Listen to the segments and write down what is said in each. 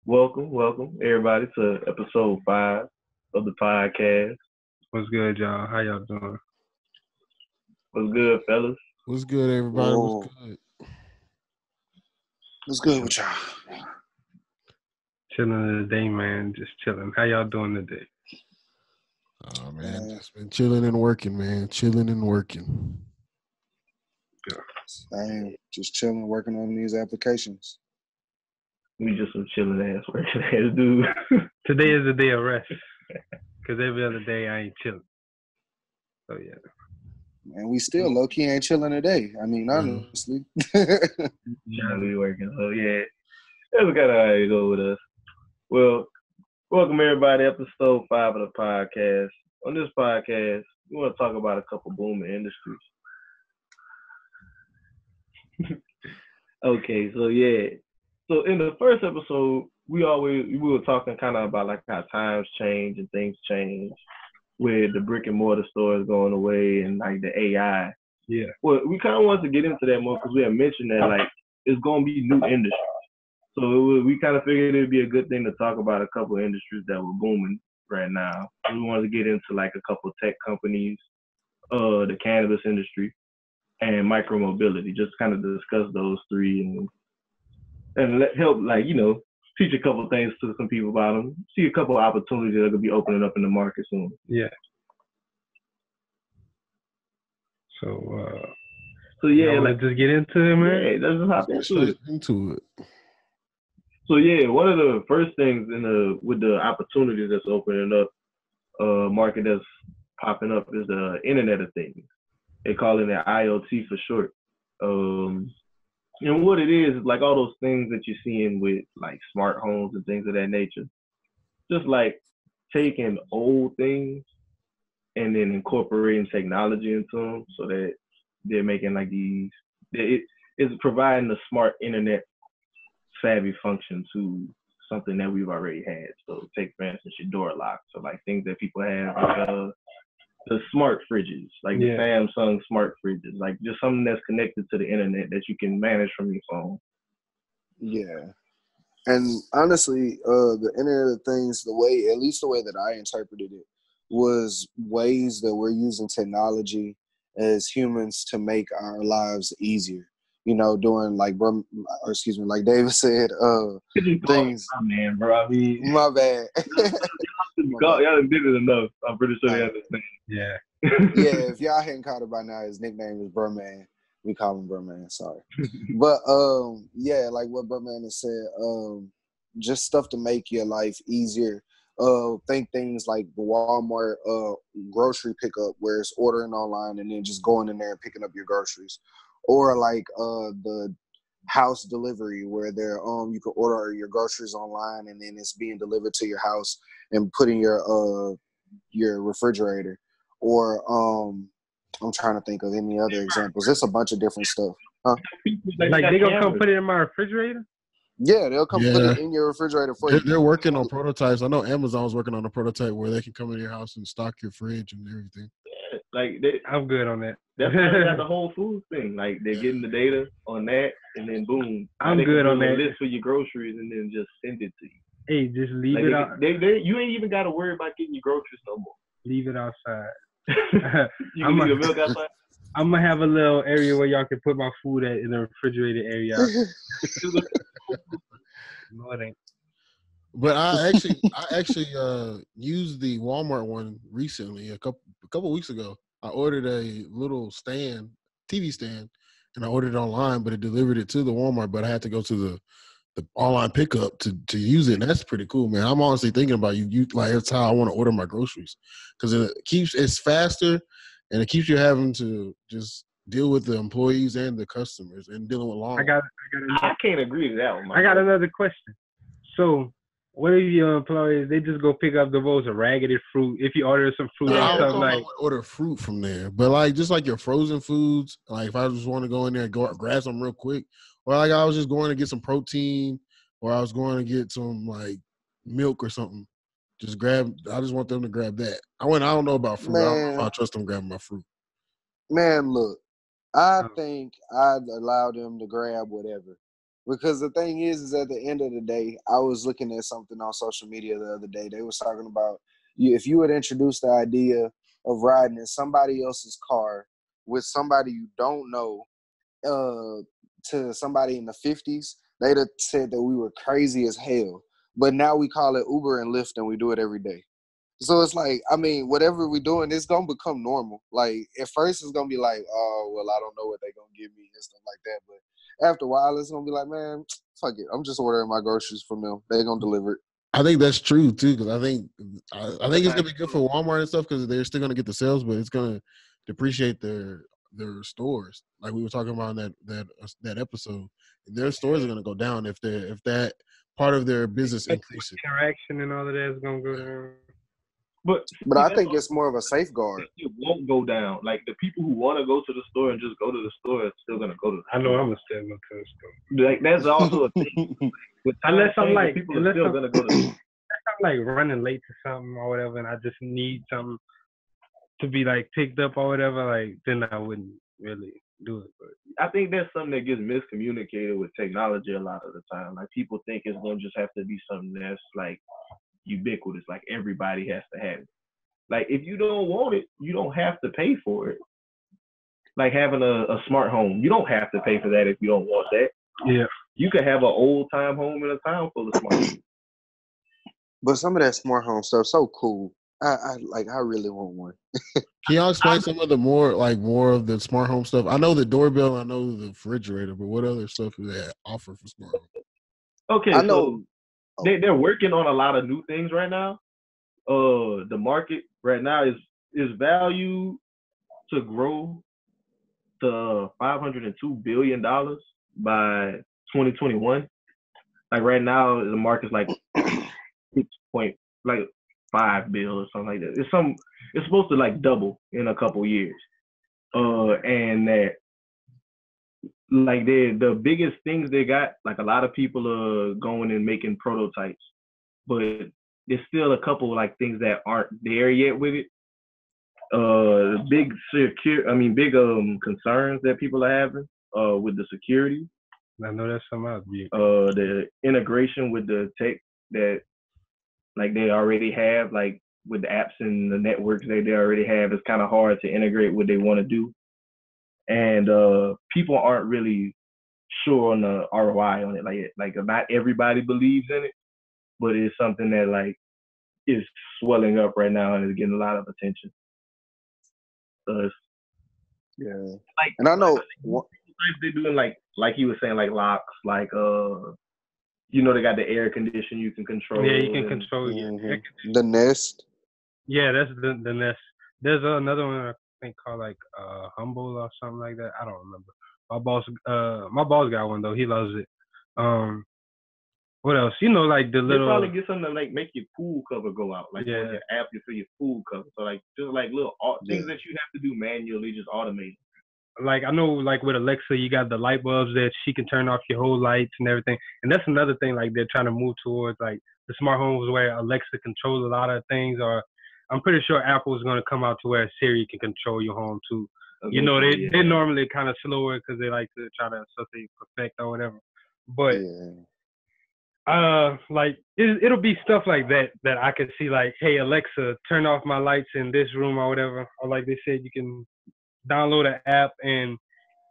Welcome, everybody, to episode 5 of the podcast. What's good, y'all? How y'all doing? What's good, fellas? What's good, everybody? What's good? What's good with y'all? Chilling today, man. Just chilling. How y'all doing today? Oh, man. Just been chilling and working, man. Chilling and working. Same. Just chilling, working on these applications. We just some chilling ass working ass dude. Today is a day of rest. Because every other day I ain't chilling. So, yeah. And we still low-key ain't chilling today. I mean, honestly. Trying to be working. So, yeah. That's kind of how you go with us. Well, welcome, everybody, episode 5 of the podcast. On this podcast, we want to talk about a couple booming industries. Okay, so, yeah. So in the first episode, we were talking kind of about like how times change and things change, with the brick and mortar stores going away and like the AI. Yeah. Well, we kind of wanted to get into that more because we had mentioned that like it's going to be new industries. So we kind of figured it'd be a good thing to talk about a couple of industries that were booming right now. We wanted to get into like a couple of tech companies, the cannabis industry, and micromobility. Just kind of discuss those three and help, like, you know, teach a couple things to some people about them. See a couple of opportunities that could be opening up in the market soon. Yeah. So yeah, let's just get into it, man. Yeah, let's just hop into it. So yeah, one of the first things with the opportunities that's opening up, market that's popping up is the Internet of Things. They call it IoT for short. And what it is like all those things that you're seeing with like smart homes and things of that nature. Just like taking old things and then incorporating technology into them so that they're making like these, it's providing a smart internet savvy function to something that we've already had. So take, for instance, your door lock. So like things that people have, like the smart fridges, like the Samsung smart fridges, like just something that's connected to the internet that you can manage from your phone. Yeah. And honestly, the Internet of Things, at least the way that I interpreted it, was ways that we're using technology as humans to make our lives easier. You know, doing like David said, things. Oh, man, bro. I mean, my bad. Y'all did it enough. I'm pretty sure they understand. Yeah. Yeah, if y'all hadn't caught it by now, his nickname is Burman. We call him Burman, sorry. But yeah, like what Burman has said, just stuff to make your life easier. Think things like the Walmart grocery pickup, where it's ordering online and then just going in there and picking up your groceries. Or like the house delivery, where you can order your groceries online and then it's being delivered to your house and put in your refrigerator. Or I'm trying to think of any other examples. There's a bunch of different stuff. Huh? Like they gonna come put it in my refrigerator? Yeah, they'll come put it in your refrigerator for you. They're working on prototypes. I know Amazon's working on a prototype where they can come into your house and stock your fridge and everything. Yeah, like I'm good on that. That's how they got the Whole Foods thing. Like they're getting the data on that, and then boom, I'm good on that. List for your groceries, and then just send it to you. Hey, just leave it out. You ain't even got to worry about getting your groceries no more. Leave it outside. You can leave the milk outside. I'm gonna have a little area where y'all can put my food at in the refrigerated area. No, it ain't. But I actually used the Walmart one recently. A couple weeks ago, I ordered a little TV stand, and I ordered it online, but it delivered it to the Walmart. But I had to go to the online pickup to use it, and that's pretty cool, man. I'm honestly thinking about you like that's how I want to order my groceries, because it's faster, and it keeps you having to just deal with the employees and the customers and dealing with long. I can't agree with that one. I got another question. So, what if your employees, they just go pick up the bowls of raggedy fruit? If you order some fruit I would order fruit from there, but like just like your frozen foods, like if I just want to go in there and grab some real quick, or like I was just going to get some protein, or I was going to get some like milk or something. I just want them to grab that. I don't know about fruit. Man, I don't know if I trust them grabbing my fruit. Man, look, I think I'd allow them to grab whatever. Because the thing is at the end of the day, I was looking at something on social media the other day. They was talking about if you would introduce the idea of riding in somebody else's car with somebody you don't know to somebody in the 50s, they'd have said that we were crazy as hell. But now we call it Uber and Lyft and we do it every day. So it's like, I mean, whatever we're doing, it's going to become normal. Like, at first it's going to be like, oh, well, I don't know what they're going to give me and stuff like that. But after a while, it's going to be like, man, fuck it. I'm just ordering my groceries from them. They're going to deliver it. I think that's true too, because I think it's gonna be good for Walmart and stuff because they're still gonna get the sales, but it's gonna depreciate their stores. Like we were talking about in that episode, their stores are gonna go down if that part of their business increases. Interaction and all of that is gonna go down. But I think it's more of a safeguard. It won't go down. Like the people who want to go to the store and just go to the store are still gonna go to the store. I know I'm still going to the store. Like that's also a thing. Unless I'm like, people are still gonna go to. I'm like running late to something or whatever, and I just need something to be like picked up or whatever. Like then I wouldn't really do it. But I think that's something that gets miscommunicated with technology a lot of the time. Like people think it's gonna just have to be something that's like ubiquitous, like everybody has to have it. Like if you don't want it, you don't have to pay for it. Like having a smart home, you don't have to pay for that if you don't want that. yeah, You could have an old time home in a town full of smart homes. But some of that smart home stuff so cool. I really want one. Can y'all explain some of the more of the smart home stuff? I know the doorbell, I know the refrigerator, but what other stuff do they offer for smart home? Okay, I know. So they're working on a lot of new things right now. The market right now is valued to grow to $502 billion by 2021. Like right now, the market's like 6.5 billion or something like that. It's supposed to like double in a couple years. And that like the biggest things they got, like a lot of people are going and making prototypes, but there's still a couple like things that aren't there yet with it. Big concerns that people are having with the security. I know that's something else. The integration with the tech that like they already have, like with the apps and the networks that they already have, it's kind of hard to integrate what they want to do. And people aren't really sure on the ROI on it. Like not everybody believes in it, but it's something that like is swelling up right now and is getting a lot of attention. Yeah. Like, and I know they're doing like he was saying, like locks, like they got the air conditioning you can control. Yeah, you can control the Nest. Yeah, that's the Nest. There's another one I think called like Humble or something like that. I don't remember. My boss got one though. He loves it. What else? Like the little. They probably get something to like make your pool cover go out, like on your app for your pool cover. So like just like little things that you have to do manually, just automate. Like I know, like with Alexa, you got the light bulbs that she can turn off your whole lights and everything. And that's another thing. Like they're trying to move towards like the smart homes where Alexa controls a lot of things. Or I'm pretty sure Apple is going to come out to where Siri can control your home too. They're normally kind of slower because they like to try to something perfect or whatever. But like it'll be stuff like that I could see, like, hey Alexa, turn off my lights in this room or whatever. Or like they said, you can download an app, and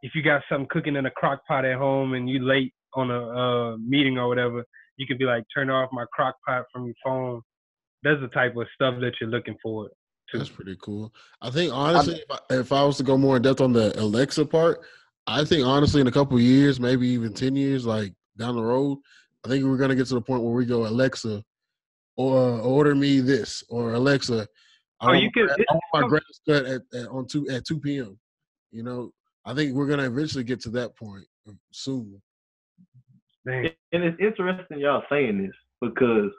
if you got something cooking in a crock pot at home and you late on a meeting or whatever, you can be like, turn off my crock pot from your phone. That's the type of stuff that you're looking for to. That's pretty cool. I think honestly, if I was to go more in depth on the Alexa part, I think honestly in a couple of years, maybe even 10 years, like down the road, I think we're gonna get to the point where we go, Alexa, or order me this, or Alexa, I want my grass cut at 2 p.m. I think we're gonna eventually get to that point soon. And it's interesting y'all saying this because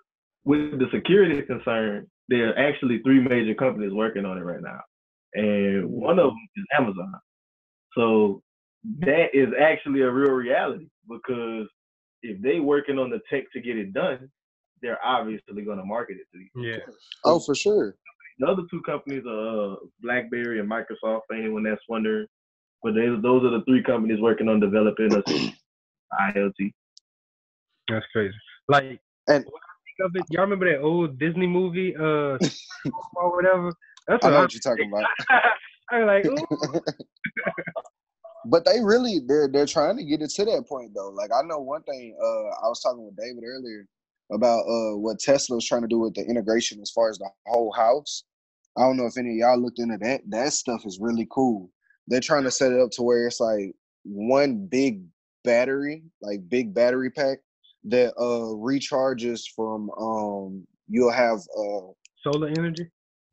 with the security concern, there are actually 3 major companies working on it right now, and one of them is Amazon. So that is actually a real reality because if they working on the tech to get it done, they're obviously going to market it to you. Yeah. Oh, for sure. The other 2 companies are BlackBerry and Microsoft, for anyone that's wondering. But those are the 3 companies working on developing a IoT. That's crazy. Like, And when I think of it, y'all remember that old Disney movie, or whatever? That's I what know I'm what you're talking about. I'm like, ooh. But they're trying to get it to that point though. Like I know one thing, I was talking with David earlier about what Tesla's trying to do with the integration as far as the whole house. I don't know if any of y'all looked into that. That stuff is really cool. They're trying to set it up to where it's like one big battery, like big battery pack that recharges from you'll have Solar energy?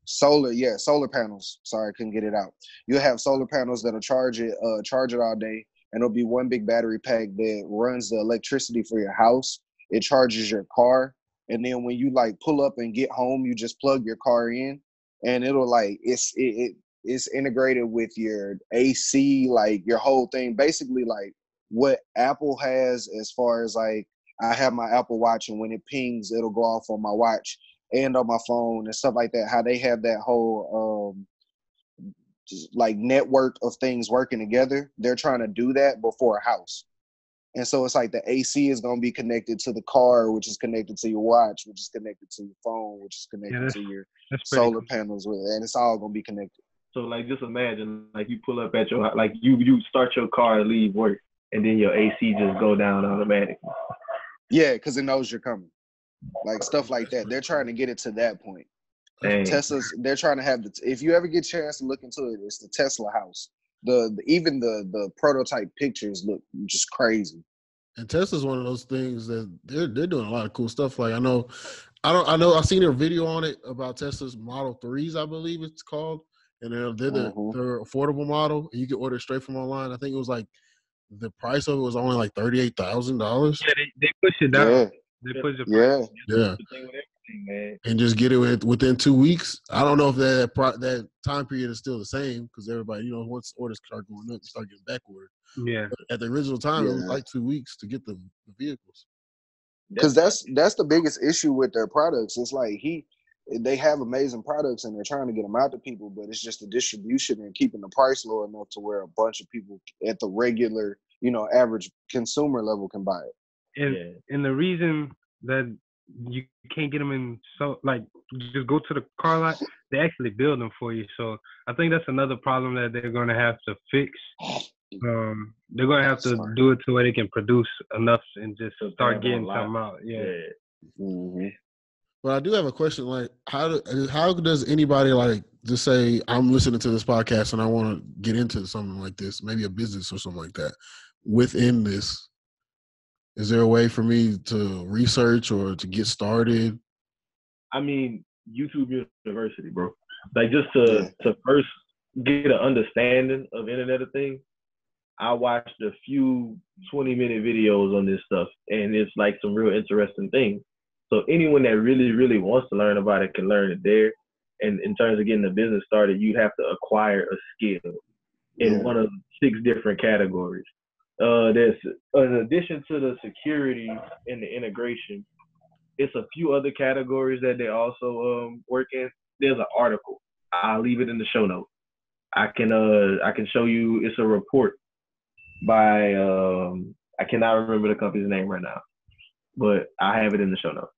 solar panels. Sorry, I couldn't get it out. You'll have solar panels that'll charge it all day, and it'll be one big battery pack that runs the electricity for your house. It charges your car, and then when you like pull up and get home, you just plug your car in, and it'll like it's integrated with your AC, like your whole thing. Basically, like what Apple has as far as like I have my Apple Watch, and when it pings, it'll go off on my watch and on my phone and stuff like that. How they have that whole just like network of things working together. They're trying to do that before a house. And so it's like the AC is going to be connected to the car, which is connected to your watch, which is connected to your phone, which is connected to your solar panels, and it's all going to be connected. So like, just imagine like you pull up at your, like you start your car and leave work, and then your AC just go down automatically. Yeah, because it knows you're coming. Like stuff like that. They're trying to get it to that point. Tesla's, they're trying to have if you ever get a chance to look into it, it's the Tesla house. Even the prototype pictures look just crazy. And Tesla's one of those things that they're doing a lot of cool stuff. Like I know I've seen a video on it about Tesla's Model 3s, I believe it's called. And they're their affordable model, and you can order straight from online. I think it was like the price of it was only like $38,000. Yeah, they push it down. Yeah. They push it. Yeah. And just get it within 2 weeks. I don't know if that time period is still the same because everybody, once orders start going up, you start getting back ordered. Yeah. But at the original time, it was like 2 weeks to get the vehicles. Because that's the biggest issue with their products. It's like they have amazing products and they're trying to get them out to people, but it's just the distribution and keeping the price low enough to where a bunch of people at the regular, average consumer level can buy it. And the reason that you can't get them in, so like just go to the car lot, they actually build them for you. So I think that's another problem that they're going to have to fix. They're going to have to do it to where they can produce enough and just start getting something out. Yeah. Mm-hmm. But I do have a question. Like, how does anybody like just say I'm listening to this podcast and I want to get into something like this, maybe a business or something like that? Within this, is there a way for me to research or to get started? I mean, YouTube University, bro. Like just to first get an understanding of Internet of Things. I watched a few 20-minute videos on this stuff, and it's like some real interesting things. So anyone that really, really wants to learn about it can learn it there. And in terms of getting the business started, you'd have to acquire a skill in one of 6 different categories. There's, in addition to the security and the integration, it's a few other categories that they also work in. There's an article. I'll leave it in the show notes. I can show you. It's a report by I cannot remember the company's name right now, but I have it in the show notes.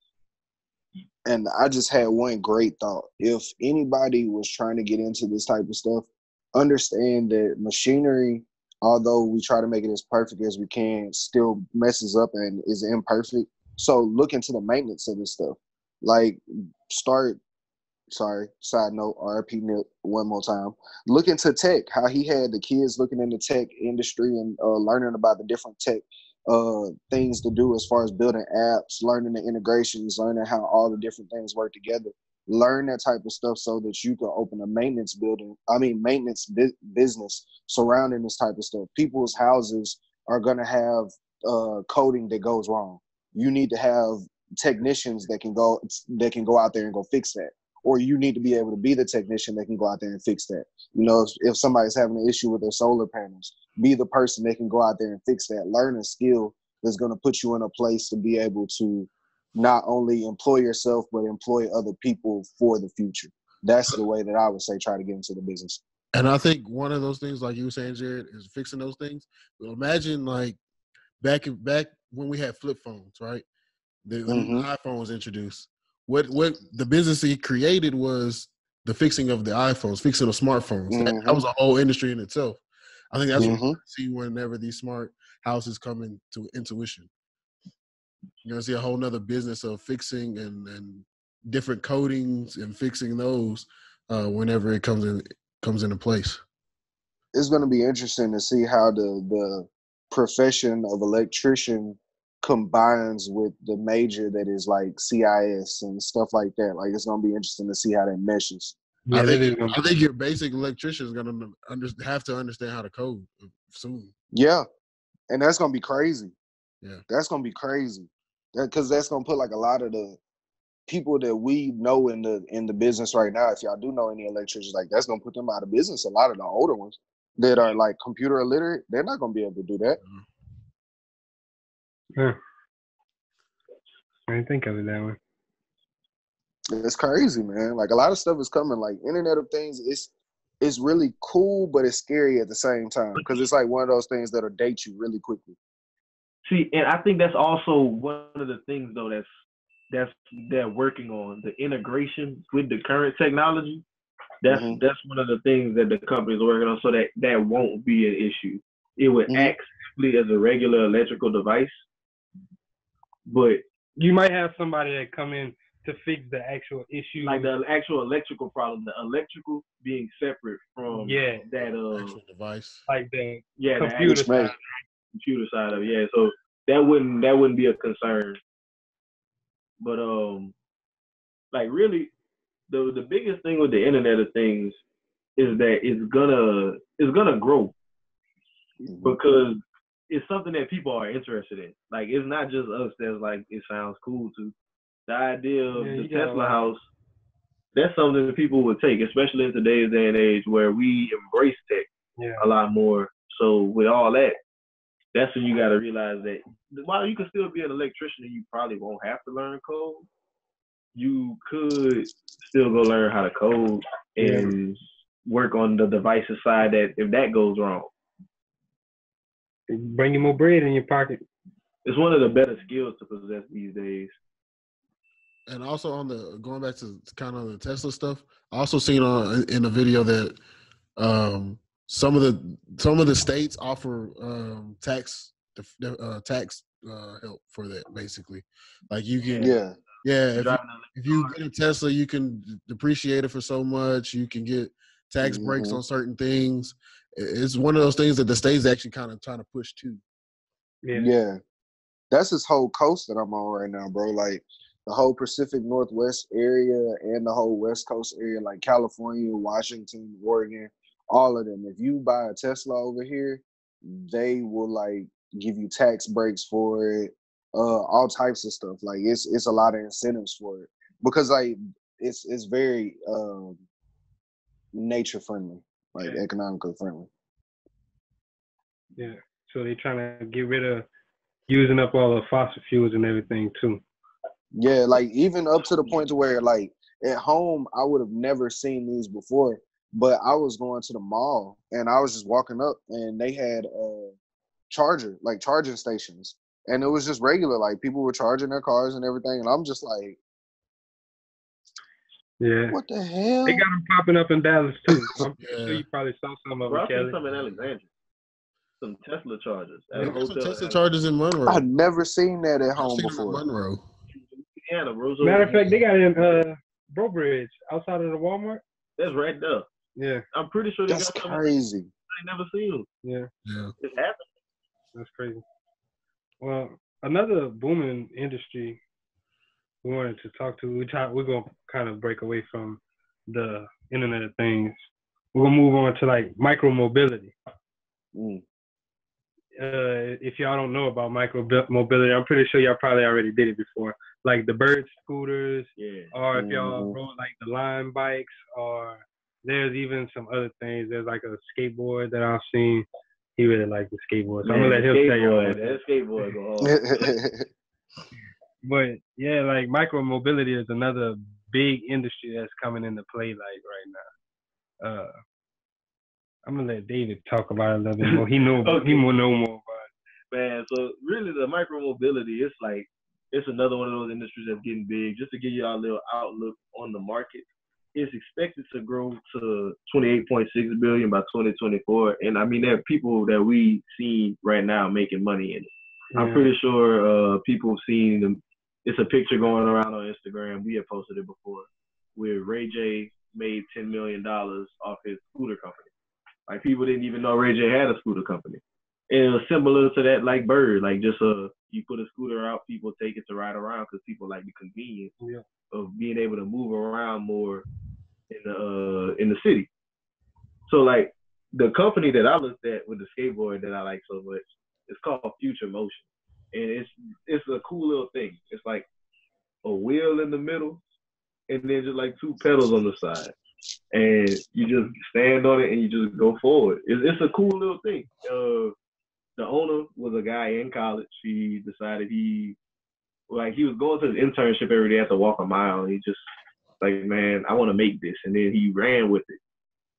And I just had one great thought. If anybody was trying to get into this type of stuff, understand that machinery, although we try to make it as perfect as we can, still messes up and is imperfect. So look into the maintenance of this stuff. Like side note, RIP Nip one more time. Look into tech, how he had the kids looking in the tech industry and learning about the different tech things to do as far as building apps, learning the integrations, learning how all the different things work together. Learn that type of stuff so that you can open a maintenance business surrounding this type of stuff. People's houses are going to have coding that goes wrong. You need to have technicians that can go out there and go fix that. Or you need to be able to be the technician that can go out there and fix that. If somebody's having an issue with their solar panels, be the person that can go out there and fix that. Learn a skill that's going to put you in a place to be able to not only employ yourself, but employ other people for the future. That's the way that I would say try to get into the business. And I think one of those things, like you were saying, Jared, is fixing those things. Well, imagine like back when we had flip phones, right? The Mhm. iPhone was introduced. What the business he created was the fixing of the iPhones, fixing of smartphones. That was a whole industry in itself. I think that's what we see whenever these smart houses come into intuition. You're gonna see a whole nother business of fixing and different coatings and fixing those whenever it comes into place. It's going to be interesting to see how the profession of electrician combines with the major that is like CIS and stuff like that. Like, it's going to be interesting to see how that meshes. Yeah, I think your basic electrician is going to have to understand how to code soon. Yeah, and that's going to be crazy. Yeah, that's going to be crazy. Because that's going to put like a lot of the people that we know in the business right now. If y'all do know any electricians, like, that's going to put them out of business. A lot of the older ones that are like computer illiterate, they're not going to be able to do that. Huh. I didn't think of it that way. It's crazy, man. Like, a lot of stuff is coming. Like, Internet of Things, it's really cool, but it's scary at the same time, because it's like one of those things that'll date you really quickly. See, and I think that's also one of the things though that's they're working on, the integration with the current technology. That's one of the things that the company is working on, so that won't be an issue. It would act simply as a regular electrical device, but you might have somebody that come in to fix the actual issue, like the actual electrical problem, the electrical being separate from that actual device, like the computer side of it. Yeah, so that wouldn't be a concern. But like really, the biggest thing with the Internet of Things is that it's gonna grow because it's something that people are interested in. Like, it's not just us that's like, it sounds cool to. The idea of the Tesla house, that's something that people would take, especially in today's day and age where we embrace tech a lot more. So with all that, that's when you got to realize that while you can still be an electrician and you probably won't have to learn code, you could still go learn how to code and work on the devices side that if that goes wrong. Bring you more bread in your pocket. It's one of the better skills to possess these days. And also going back to kind of the Tesla stuff, I also seen in a video that some of the states offer tax help for that, basically. Like, you can if you get a Tesla, you can depreciate it for so much. You can get tax breaks on certain things. It's one of those things that the state's actually kind of trying to push to. Yeah. That's this whole coast that I'm on right now, bro. Like, the whole Pacific Northwest area and the whole West Coast area, like California, Washington, Oregon, all of them. If you buy a Tesla over here, they will like give you tax breaks for it, all types of stuff. Like, it's a lot of incentives for it because like it's very nature friendly, like economically friendly. Yeah. So they're trying to get rid of using up all the fossil fuels and everything too. Yeah, like even up to the point to where like at home I would have never seen these before, but I was going to the mall and I was just walking up and they had charging stations, and it was just regular, like people were charging their cars and everything, and I'm just like, what the hell? They got them popping up in Dallas too. I'm sure you probably saw some of them. I've seen some in Alexandria. Some Tesla chargers. There's some Tesla chargers in Monroe. I've never seen that at home before. Monroe. Matter of fact, they got it in Bro Bridge outside of the Walmart. That's right there. Yeah, I'm pretty sure that's got crazy. I ain't never seen them. Yeah, it's happening. That's crazy. Well, another booming industry we wanted to talk to. We're gonna kind of break away from the Internet of Things. We're gonna move on to like micro mobility. If y'all don't know about micro mobility, I'm pretty sure y'all probably already did it before. Like the bird scooters, or if y'all rode like the line bikes, or there's even some other things. There's like a skateboard that I've seen. He really liked the skateboard, so I'm gonna let him tell you about that skateboard go hard. But yeah, like micro mobility is another big industry that's coming into play like right now. I'm gonna let David talk about it a little bit more. He will know more about it. Man, so really the micromobility, it's like, it's another one of those industries that's getting big. Just to give you all a little outlook on the market, it's expected to grow to 28.6 billion by 2024. And I mean, there are people that we see right now making money in it. Yeah. I'm pretty sure people seen them. It's a picture going around on Instagram. We had posted it before, where Ray J made $10 million off his scooter company. Like, people didn't even know Ray J had a scooter company. And it was similar to that, like Bird, like just you put a scooter out, people take it to ride around because people like the convenience of being able to move around more in the city. So like the company that I looked at with the skateboard that I like so much, it's called Future Motion, and it's a cool little thing. It's like a wheel in the middle, and then just like two pedals on the side, and you just stand on it and you just go forward. It's a cool little thing. The owner was a guy in college. He decided he was going to his internship every day, had to walk a mile, and he just like, man, I want to make this. And then he ran with it,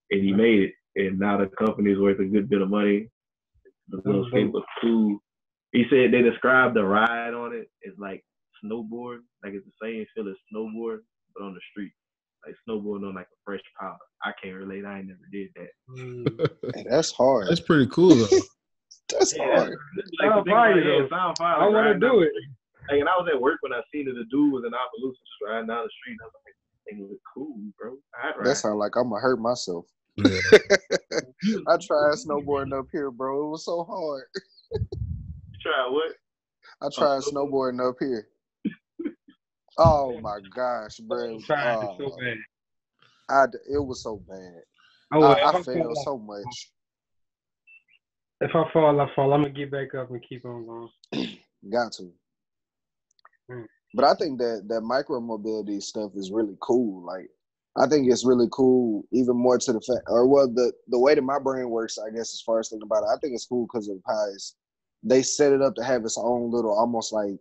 and he made it. And now the company is worth a good bit of money. The little skateboard too. He said they described the ride on it as like snowboard, like it's the same feel as snowboard, but on the street, like snowboarding on like a fresh powder. I can't relate. I ain't never did that. Hey, that's hard. That's pretty cool though. That's hard. I want to do it. Like, and I was at work when I seen it. The dude was in Opelousas just riding down the street. And I was like, "Thing look cool, bro." That sounds like I'm gonna hurt myself. Yeah. I tried snowboarding up here, bro. It was so hard. You tried what? I tried snowboarding up here. Oh my gosh, bro! It so bad. It was so bad. I failed so much. If I fall, I fall. I'm gonna get back up and keep on going. Got to. But I think that micro mobility stuff is really cool. Like, I think it's really cool, even more to the fact, the way that my brain works, I guess, as far as thinking about it, I think it's cool because of how they set it up to have its own little, almost like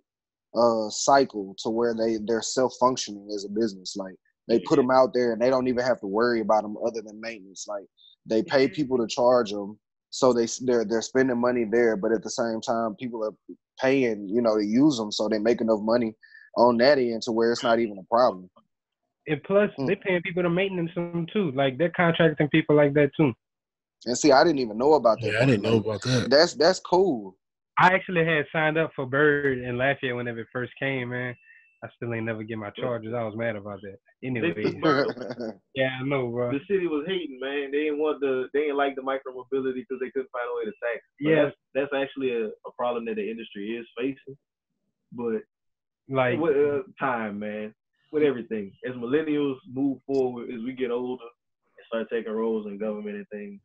cycle to where they're self-functioning as a business. Like, they put them out there and they don't even have to worry about them other than maintenance. Like, they pay people to charge them. So they're spending money there, but at the same time, people are paying, to use them, so they make enough money on that end to where it's not even a problem. And plus, they're paying people to maintenance them too. Like, they're contracting people like that too. And see, I didn't even know about that. Yeah, I didn't know about that. That's cool. I actually had signed up for Bird in Lafayette whenever it first came, man. I still ain't never get my charges. I was mad about that. Anyway, yeah, I know, bro. The city was hating, man. They didn't like the micromobility because they couldn't find a way to tax. Yeah, that's actually a problem that the industry is facing. But like, with time, man, with everything, as millennials move forward, as we get older and start taking roles in government and things,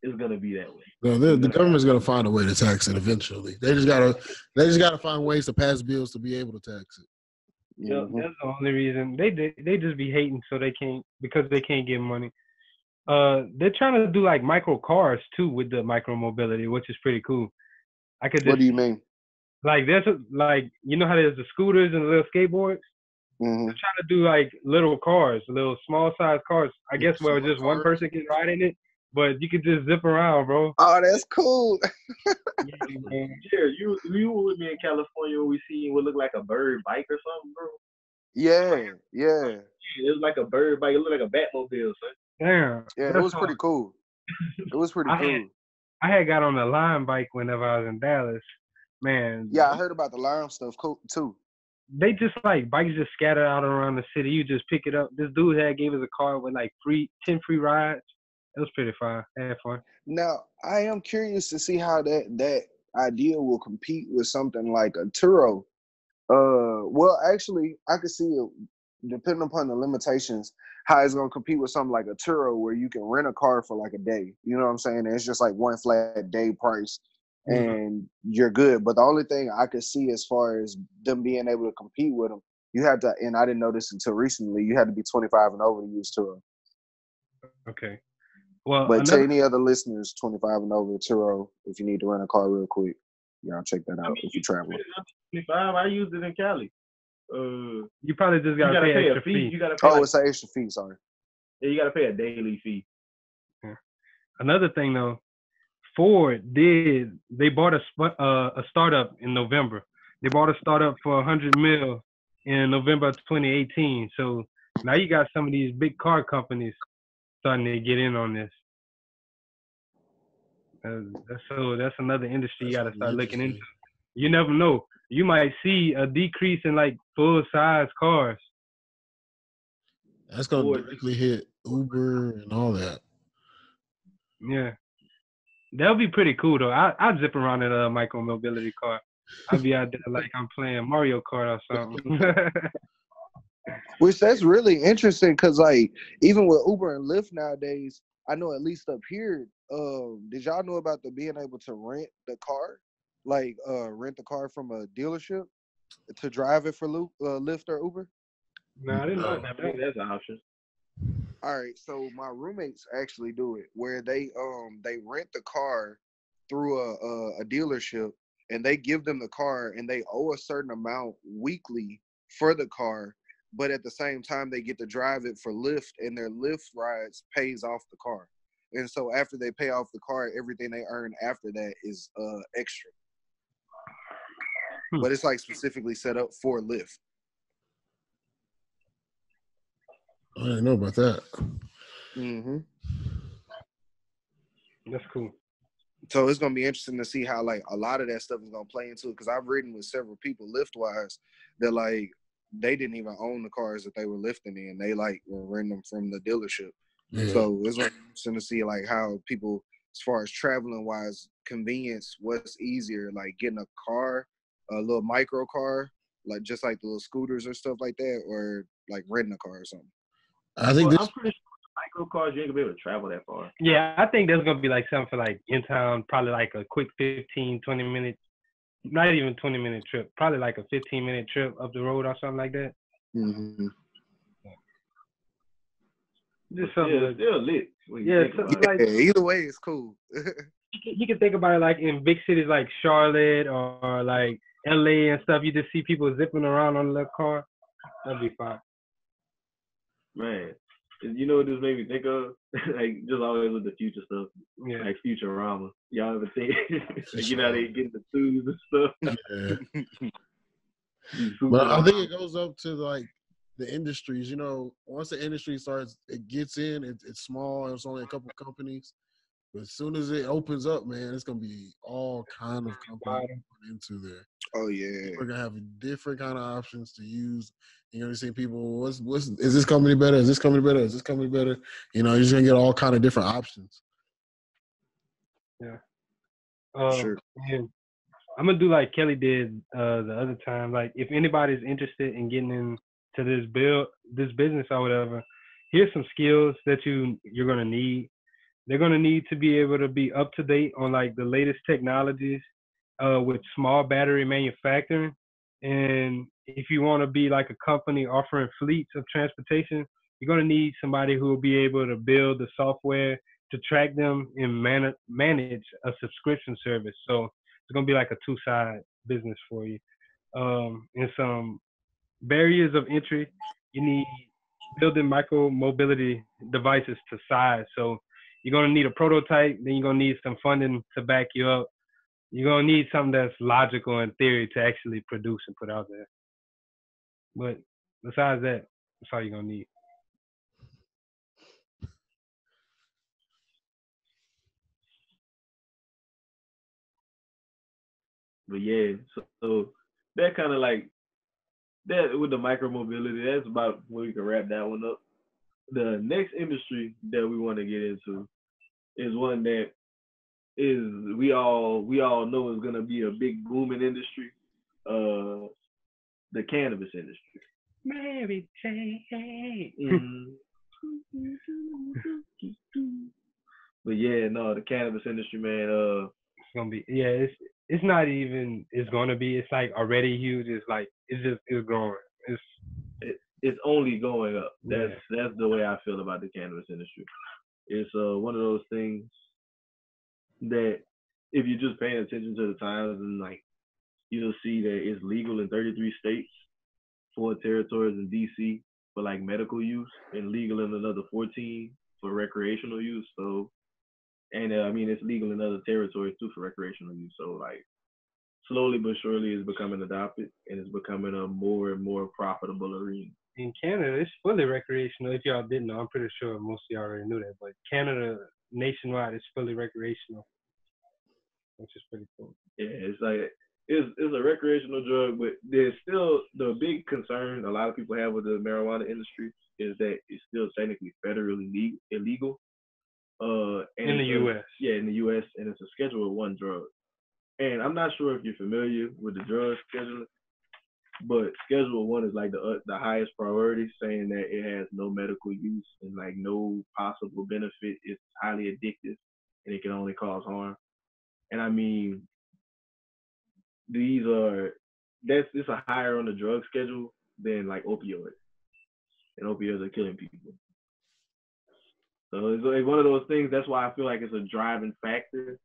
it's gonna be that way. No, the government's gonna find a way to tax it eventually. They just gotta find ways to pass bills to be able to tax it. Yeah, that's the only reason they just be hating because they can't get money. They're trying to do like micro cars too with the micro mobility, which is pretty cool. What do you mean? Like, there's you know how there's the scooters and the little skateboards. Mm-hmm. They're trying to do like little cars, little small size cars. I guess where just one person can ride in it, but you could just zip around, bro. Oh, that's cool. Yeah, you were with me in California when we seen what looked like a bird bike or something, bro. Yeah. It was like a bird bike. It looked like a Batmobile, son. Damn. Yeah, it was pretty cool. It was pretty cool. I had got on the Lime bike whenever I was in Dallas. Man. Yeah, I heard about the Lime stuff too. They just like bikes just scattered out around the city. You just pick it up. This dude gave us a car with like 10 free rides. It was pretty fun. I had fun. Now, I am curious to see how that idea will compete with something like a Turo. Well, actually, I could see it, depending upon the limitations, how it's going to compete with something like a Turo where you can rent a car for like a day. You know what I'm saying? And it's just like one flat day price and you're good. But the only thing I could see as far as them being able to compete with them, you have to, and I didn't know this until recently, you had to be 25 and over to use Turo. Okay. Well, but to any other listeners, 25 and over, Turo, if you need to rent a car real quick, y'all check that out if you travel. 25, I used it in Cali. You probably just got to pay extra fee. You gotta pay it's an extra fee, sorry. Yeah, you got to pay a daily fee. Yeah. Another thing, though, Ford they bought a startup in November. They bought a startup for 100 mil in November of 2018. So now you got some of these big car companies starting to get in on this. That's another industry you got to start looking into. You never know. You might see a decrease in like full size cars. That's gonna directly hit Uber and all that. Yeah, that'll be pretty cool though. I'll zip around in a micro mobility car. I'll be out there like I'm playing Mario Kart or something. Which that's really interesting because like even with Uber and Lyft nowadays, I know at least up here, did y'all know about the being able to rent the car? Like rent the car from a dealership to drive it for Lyft or Uber? No, I didn't know I about think that. that's an option. All right, so my roommates actually do it where they rent the car through a dealership and they give them the car and they owe a certain amount weekly for the car, but at the same time they get to drive it for Lyft and their Lyft rides pays off the car. And so after they pay off the car, everything they earn after that is extra. But it's like specifically set up for Lyft. I didn't know about that. Mm-hmm. That's cool. So it's gonna be interesting to see how like a lot of that stuff is gonna play into it. Because I've ridden with several people Lyft wise that like they didn't even own the cars that they were lifting in. They like were renting them from the dealership. Yeah. So it's gonna be interesting to see like how people, as far as traveling wise, convenience, what's easier, like getting a car, a little micro car, like just like the little scooters or stuff like that, or like renting a car or something. I think I'm this. pretty sure micro cars, you ain't gonna be able to travel that far. Yeah, I think there's gonna be like something for like in town, probably like a quick 15, 20 minute, not even 20-minute trip, probably like a 15-minute trip up the road or something like that. Mm-hmm. Just something. Still lit. Yeah, like Either way, it's cool. you can think about it like in big cities like Charlotte or like LA and stuff. You just see people zipping around on their car. That'd be fine. Man, you know what this made me think of? Like just always with the future stuff, Yeah. like Futurama. Y'all ever think? Like, you know, they get the tubes and stuff. Yeah. But I think it goes up to like the industries. You know, once the industry starts, it gets in. It's small. It's only a couple companies. But as soon as it opens up, man, it's gonna be all kind of companies put into there. Oh yeah. We're gonna have different kind of options to use. You're gonna see people, what's is this company better? Is this company better? Is this company better? You know, you're just gonna get all kind of different options. Yeah. Sure. And I'm gonna do like Kelly did the other time. Like, if anybody's interested in getting into this business or whatever, here's some skills that you're gonna need. They're gonna need to be able to be up to date on like the latest technologies with small battery manufacturing. And if you want to be like a company offering fleets of transportation, you're gonna need somebody who will be able to build the software to track them and manage a subscription service. So it's gonna be like a two-side business for you. And some barriers of entry, you need building micro mobility devices to size. So you're gonna need a prototype, then you're gonna need some funding to back you up. You're gonna need something that's logical in theory to actually produce and put out there. But besides that, that's all you're gonna need. But yeah, so that kind of like that with the micro mobility, that's about where we can wrap that one up. The next industry that we want to get into is one that is we all know is gonna be a big booming industry. The cannabis industry. Mary Jane. But yeah, no, the cannabis industry, man. It's gonna be it's not even it's gonna be. It's like already huge. It's like it's growing. It's only going up. Yeah. That's the way I feel about the cannabis industry. It's one of those things that if you're just paying attention to the times and like you'll see that it's legal in 33 states, 4 territories in DC for like medical use, and legal in another 14 for recreational use. So And I mean, it's legal in other territories too for recreational use. So like, slowly but surely, it's becoming adopted, and it's becoming a more and more profitable arena. In Canada, it's fully recreational. If y'all didn't know, I'm pretty sure most of y'all already knew that. But Canada, nationwide, is fully recreational, which is pretty cool. Yeah, it's like it's a recreational drug, but there's still the big concern a lot of people have with the marijuana industry is that it's still technically federally illegal. In the U.S. Yeah, in the U.S. and it's a Schedule I drug. And I'm not sure if you're familiar with the drug schedule, but Schedule I is like the highest priority, saying that it has no medical use and like no possible benefit. It's highly addictive and it can only cause harm. And I mean, it's a higher on the drug schedule than like opioids, and opioids are killing people. So it's like one of those things. That's why I feel like it's a driving factor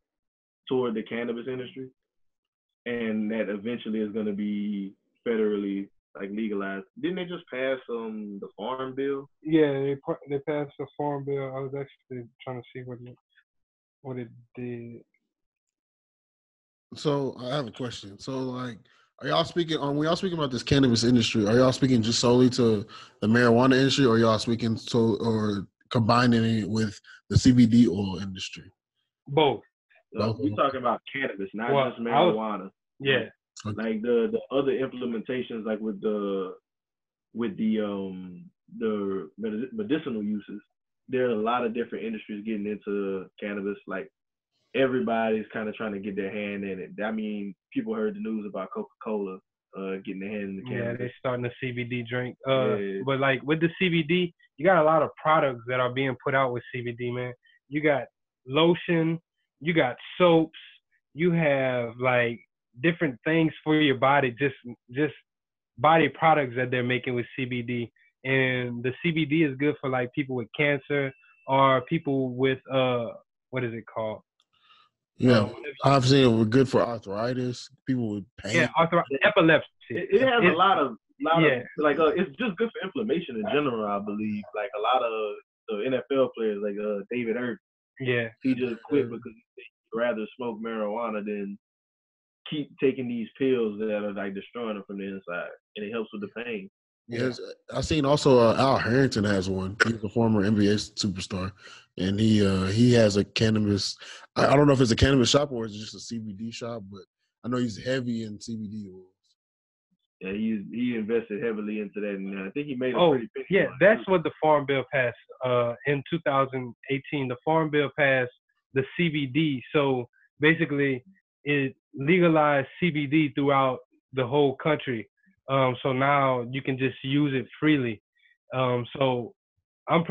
toward the cannabis industry, and that eventually is going to be federally like legalized. Didn't they just pass the farm bill? Yeah, they passed the farm bill. I was actually trying to see what it did. So I have a question. So like, are y'all speaking when y'all speaking about this cannabis industry? Are y'all speaking just solely to the marijuana industry, or y'all speaking or combining it with the CBD oil industry? Both. We're talking about cannabis, not just marijuana. Yeah. Like the other implementations, like with the medicinal uses, there are a lot of different industries getting into cannabis. Like everybody's kind of trying to get their hand in it. I mean, people heard the news about Coca-Cola getting their hand in the cannabis. Yeah, they're starting a CBD drink. Yeah. But like with the CBD, you got a lot of products that are being put out with CBD, man. You got lotion, you got soaps, you have like different things for your body, just body products that they're making with CBD. And the CBD is good for like people with cancer or people with what is it called? Yeah, I've seen it was good for arthritis, people with pain. Yeah, epilepsy. It has a lot of like it's just good for inflammation in general. I believe like a lot of the NFL players like David Irving. Yeah, he just quit because he'd rather smoke marijuana than keep taking these pills that are like destroying him from the inside, and it helps with the pain. Yes, I seen also Al Harrington has one. He's a former NBA superstar, and he has a cannabis. I don't know if it's a cannabis shop or it's just a CBD shop, but I know he's heavy in CBD oils. Yeah, he invested heavily into that, and I think he made a pretty big. Yeah, that's what the Farm Bill passed in 2018. The Farm Bill passed the CBD, so basically it legalized CBD throughout the whole country. So now you can just use it freely. So I'm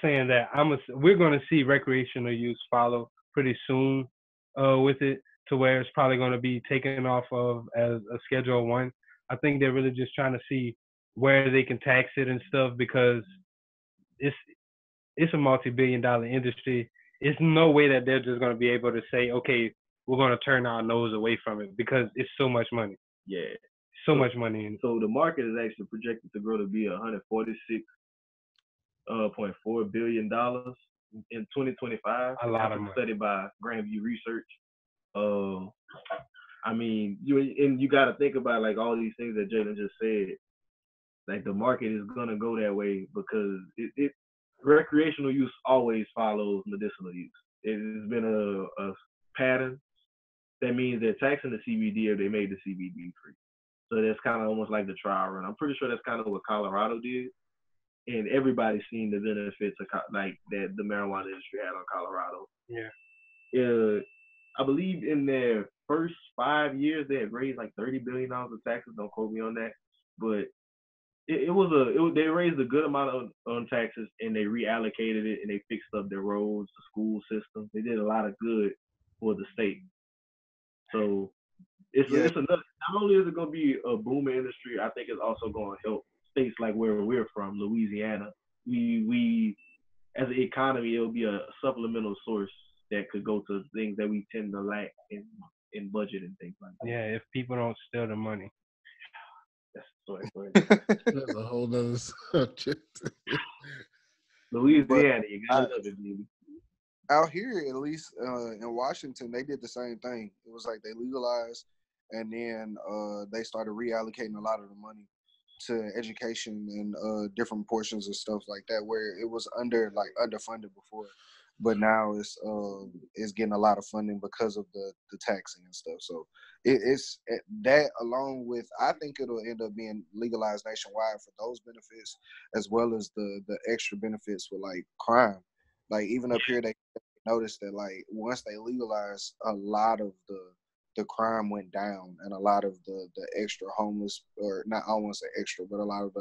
saying that we're going to see recreational use follow pretty soon with it, to where it's probably going to be taken off of as a Schedule I. I think they're really just trying to see where they can tax it and stuff, because it's a multi-billion-dollar industry. It's no way that they're just going to be able to say, okay, we're going to turn our nose away from it, because it's so much money. Yeah. So much money in it. So the market is actually projected to grow to be $146.4 billion in 2025. A lot of money. Study by Grandview Research. I mean, you got to think about like all these things that Jalen just said. Like the market is gonna go that way because it recreational use always follows medicinal use. It has been a pattern. That means they're taxing the CBD or they made the CBD free. So that's kind of almost like the trial run. I'm pretty sure that's kind of what Colorado did, and everybody's seen the benefits of like that the marijuana industry had on Colorado. Yeah. I believe in their first 5 years they had raised like $30 billion of taxes. Don't quote me on that, but they raised a good amount on taxes, and they reallocated it, and they fixed up their roads, the school system. They did a lot of good for the state. So it's another. Not only is it going to be a booming industry, I think it's also going to help states like where we're from, Louisiana. We as an economy, it'll be a supplemental source that could go to things that we tend to lack in budget and things like that. Yeah, if people don't steal the money. That's a whole other subject. Louisiana, you gotta love it, baby. out here, at least in Washington, they did the same thing. It was like they legalized, and then they started reallocating a lot of the money to education and different portions of stuff like that, where it was underfunded before, but now it's getting a lot of funding because of the taxing and stuff. So it's that, along with, I think it'll end up being legalized nationwide for those benefits, as well as the extra benefits with like crime. Like even up here, they noticed that like once they legalized, a lot of the crime went down, and a lot of the extra homeless, or not, I don't want to say extra, but a lot of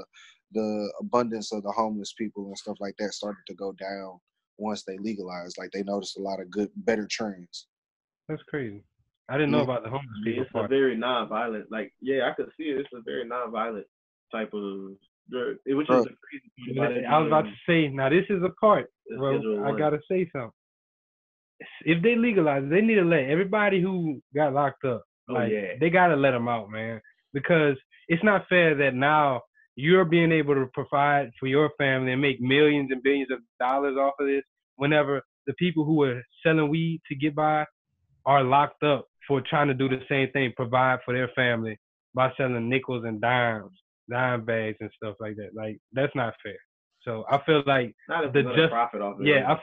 the abundance of the homeless people and stuff like that started to go down once they legalized. Like they noticed a lot of better trends. That's crazy. I didn't know about the homeless people It's part. a very non-violent, like, yeah, I could see it. It's a very non-violent type of drug, which is the crazy thing about it. I was about to say, now this is a part, bro. I gotta say something. If they legalize, they need to let everybody who got locked up, they gotta let them out, man. Because it's not fair that now you're being able to provide for your family and make millions and billions of dollars off of this, whenever the people who are selling weed to get by are locked up for trying to do the same thing, provide for their family by selling nickels and dime bags and stuff like that. Like, that's not fair. So I feel like I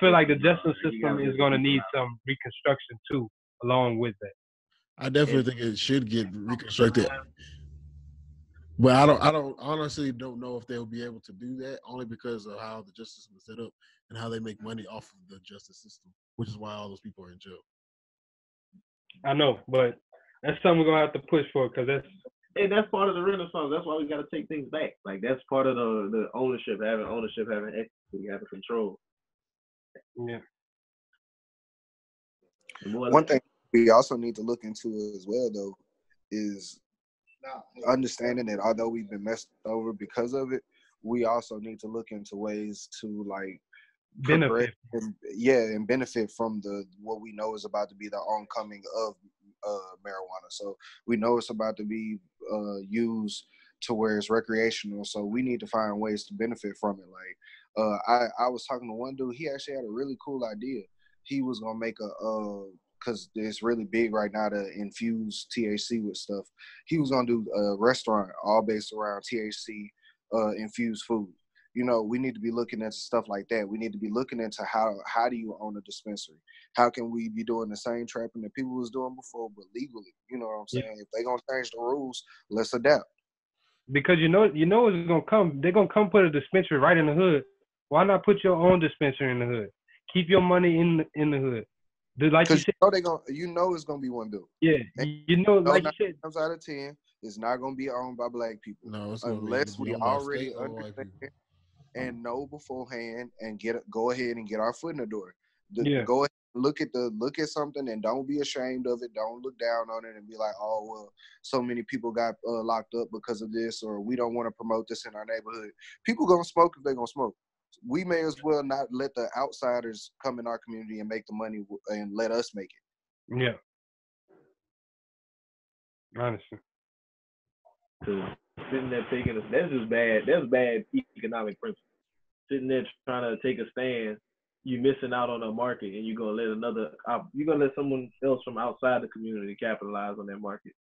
feel like the justice system is going to need some reconstruction too, along with that. I definitely think it should get reconstructed, but I honestly don't know if they'll be able to do that, only because of how the justice system is set up and how they make money off of the justice system, which is why all those people are in jail. I know, but that's something we're gonna have to push for, because that's part of the renaissance. That's why we got to take things back. Like, that's part of the ownership, having equity, having control. Yeah. One thing we also need to look into as well, though, is understanding that although we've been messed over because of it, we also need to look into ways to like benefit and benefit from what we know is about to be the oncoming of marijuana. So we know it's about to be used to where it's recreational. So we need to find ways to benefit from it. Like I was talking to one dude. He actually had a really cool idea. He was gonna make because it's really big right now to infuse THC with stuff. He was gonna do a restaurant all based around THC infused food. You know, we need to be looking into stuff like that. We need to be looking into how do you own a dispensary? How can we be doing the same trapping that people was doing before, but legally? You know what I'm saying? If they're gonna change the rules, let's adapt. Because you know it's gonna come. They're gonna come put a dispensary right in the hood. Why not put your own dispensary in the hood? Keep your money in the hood. Like you said, it's gonna be one dude. Yeah, like you said, 9 times out of 10, it's not gonna be owned by black people. No, unless we already understand and know beforehand and go ahead and get our foot in the door. Go ahead, look at something and don't be ashamed of it. Don't look down on it and be like, oh well, so many people got locked up because of this, or we don't want to promote this in our neighborhood. People gonna smoke if they're gonna smoke. We may as well not let the outsiders come in our community and make the money and let us make it. Yeah. Honestly. Sitting there taking that's just bad. That's bad economic principle. Sitting there trying to take a stand, you're missing out on a market, and you're gonna let someone else from outside the community capitalize on that market.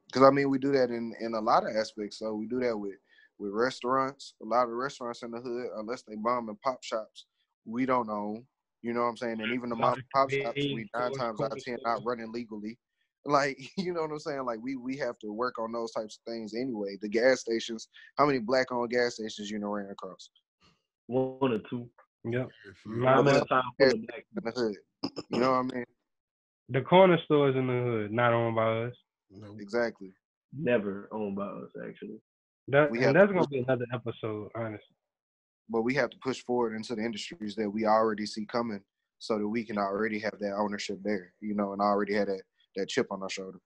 Because I mean, we do that in a lot of aspects. So we do that with restaurants. A lot of restaurants in the hood, unless they bomb and pop shops, we don't own. You know what I'm saying? And even the mom and pop shops, we 9 times out of 10 not running legally. Like, you know what I'm saying? Like, we have to work on those types of things anyway. The gas stations, how many black-owned gas stations you ran across? 1 or 2. Yeah. Not much time for the black in the hood. You know what I mean? The corner stores in the hood, not owned by us. No. Exactly. Never owned by us, actually. That's going to be another episode, honestly. But we have to push forward into the industries that we already see coming so that we can already have that ownership there, you know, and already have that chip on our shoulder.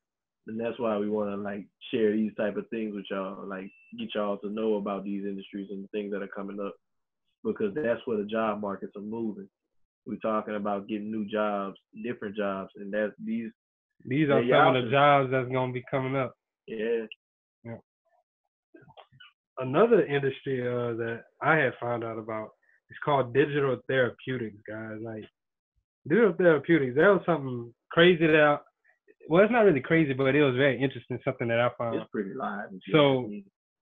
And that's why we want to, like, share these type of things with y'all, like, get y'all to know about these industries and the things that are coming up, because that's where the job markets are moving. We're talking about getting new jobs, different jobs, and that's these are some of the jobs that's going to be coming up. Yeah. Another industry that I had found out about It's called Digital Therapeutics, guys. Like Digital Therapeutics, that was something crazy well, it's not really crazy, but it was very interesting, something that I found. It's pretty live. So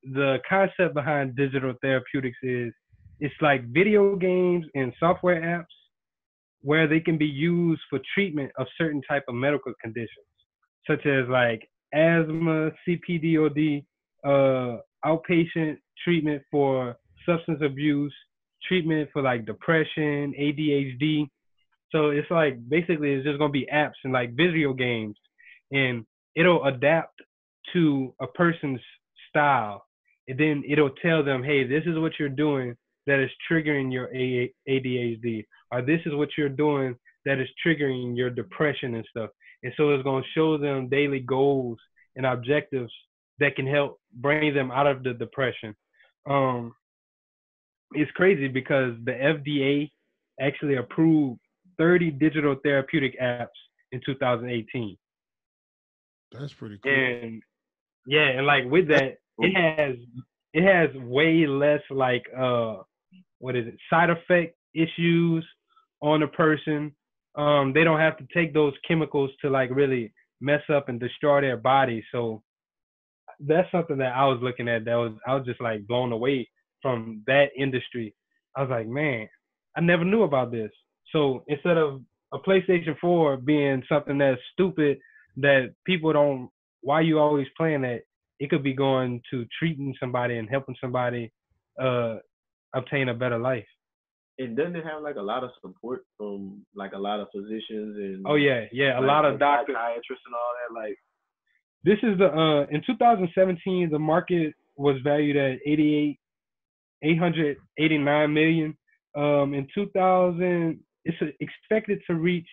the concept behind Digital Therapeutics is it's like video games and software apps where they can be used for treatment of certain type of medical conditions, such as like asthma, CPDOD, outpatient treatment for substance abuse, treatment for like depression, ADHD. So it's like basically it's just gonna be apps and like video games, and it'll adapt to a person's style, and then it'll tell them, hey, this is what you're doing that is triggering your ADHD, or this is what you're doing that is triggering your depression and stuff. And so it's gonna show them daily goals and objectives that can help bring them out of the depression. It's crazy because the FDA actually approved 30 digital therapeutic apps in 2018. That's pretty cool. And yeah, and like with that, it has way less like side effect issues on a person. They don't have to take those chemicals to like really mess up and destroy their body. So that's something that I was looking at I was just like blown away from that industry. I was like, man, I never knew about this. So instead of a PlayStation 4 being something that's stupid that people don't, why you always playing that, it could be going to treating somebody and helping somebody obtain a better life. And doesn't it have like a lot of support from like a lot of physicians and a lot of doctors, psychiatrists and all that? Like this is the in 2017 the market was valued at 889 million. In 2000 it's expected to reach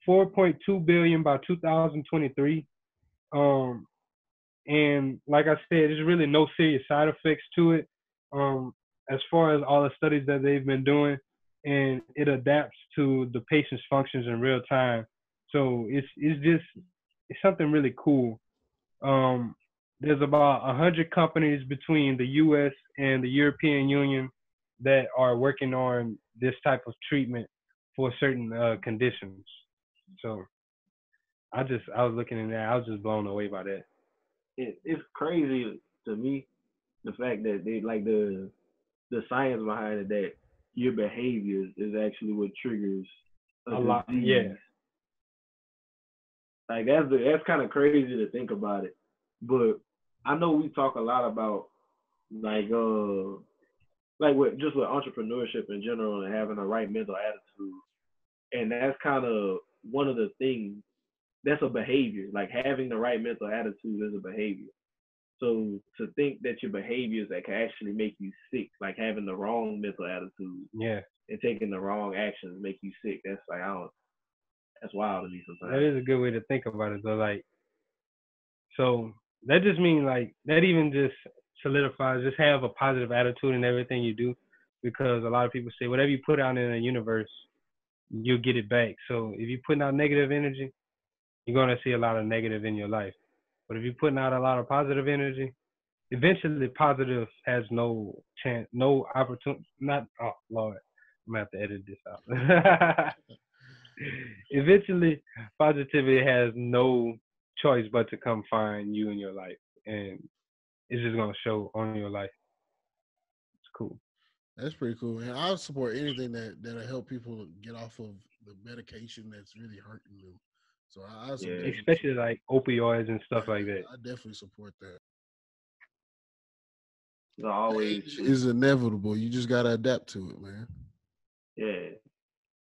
4.2 billion by 2023. And like I said, there's really no serious side effects to it. As far as all the studies that they've been doing, and it adapts to the patient's functions in real time. So it's something really cool. There's about 100 companies between the U.S. and the European Union that are working on this type of treatment for certain conditions. So I was looking in there, I was just blown away by that. It's crazy to me, the fact that they like the science behind it, that your behavior is actually what triggers a lot. Yeah. Like that's kind of crazy to think about it. But I know we talk a lot about like with entrepreneurship in general and having the right mental attitude. And that's kind of one of the things, that's a behavior. Like having the right mental attitude is a behavior. So to think that your behaviors that can actually make you sick, like having the wrong mental attitude, and taking the wrong actions make you sick. That's like that's wild to me sometimes. That is a good way to think about it though. Like, so that just means like that even just solidifies, just have a positive attitude in everything you do, because a lot of people say whatever you put out in the universe, you'll get it back. So if you're putting out negative energy, you're gonna see a lot of negative in your life. But if you're putting out a lot of positive energy, eventually positive has no chance, no opportunity. Oh Lord, I'm gonna have to edit this out. Eventually, positivity has no choice but to come find you in your life, and it's just gonna show on your life. It's cool. That's pretty cool, man. I'll support anything that'll help people get off of the medication that's really hurting them. So especially like opioids and stuff like that. I definitely support that. Always is inevitable. You just gotta adapt to it, man. Yeah.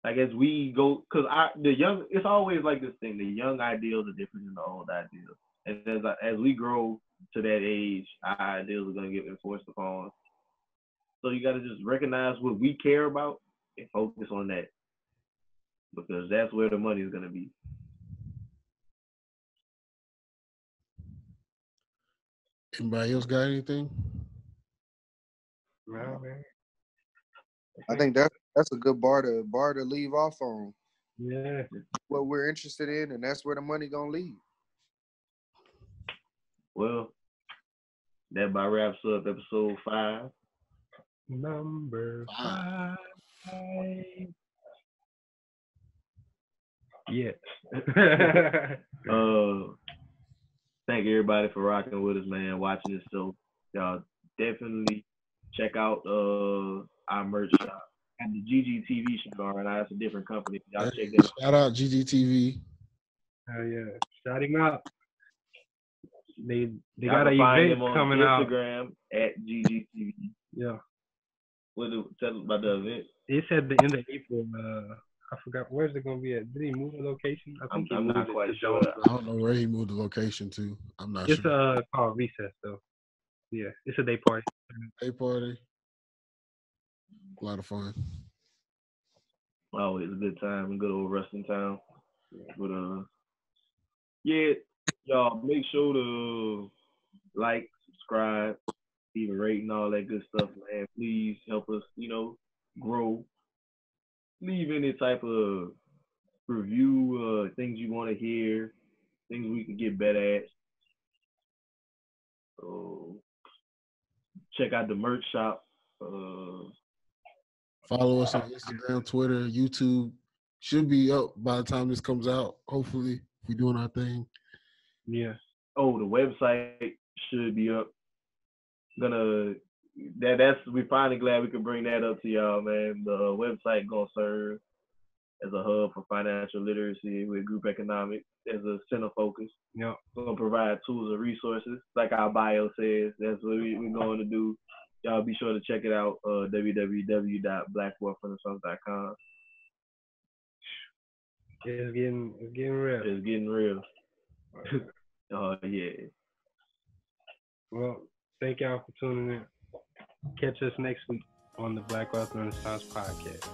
Like as we go, because it's always like this thing, the young ideals are different than the old ideals. And as we grow to that age, our ideals are going to get enforced upon. So you got to just recognize what we care about and focus on that, because that's where the money is going to be. Anybody else got anything? No, man. I think that's a good bar to leave off on. Yeah. What we're interested in, and that's where the money gonna lead. Well, that about wraps up episode 5. Number 5. Yes. Thank everybody for rocking with us, man. Watching this show, y'all definitely check out our merch shop at the GGTV shop. Right now, it's a different company. Y'all check that out. Shout out GGTV. Oh yeah, shout him out. They Y'all got an can find event them on coming out. Instagram at GGTV. Yeah. Tell us about the event. It's at the end of April. I forgot where's it gonna be at. Did he move the location? I think I'm not quite sure. I don't know where he moved the location to. I'm not It's sure. called Recess though. Yeah, it's a day party. Day party. A lot of fun. Always a good time, a good old wrestling town. But yeah, y'all make sure to like, subscribe, leave a rating, all that good stuff, man. Please help us, grow. Leave any type of review, things you want to hear, things we can get better at. So check out the merch shop. Follow us on Instagram, Twitter, YouTube. Should be up by the time this comes out. Hopefully, we're doing our thing. Yeah. Oh, the website should be up. We're finally glad we could bring that up to y'all, man. The website gonna serve as a hub for financial literacy with group economics as a center focus. Yeah. We're gonna provide tools and resources, like our bio says. That's what we're going to do. Y'all be sure to check it out. www.blackwealthrenaissance.com. It's getting real. It's getting real. Oh yeah. Well, thank y'all for tuning in. Catch us next week on the Black Wealth Renaissance Podcast.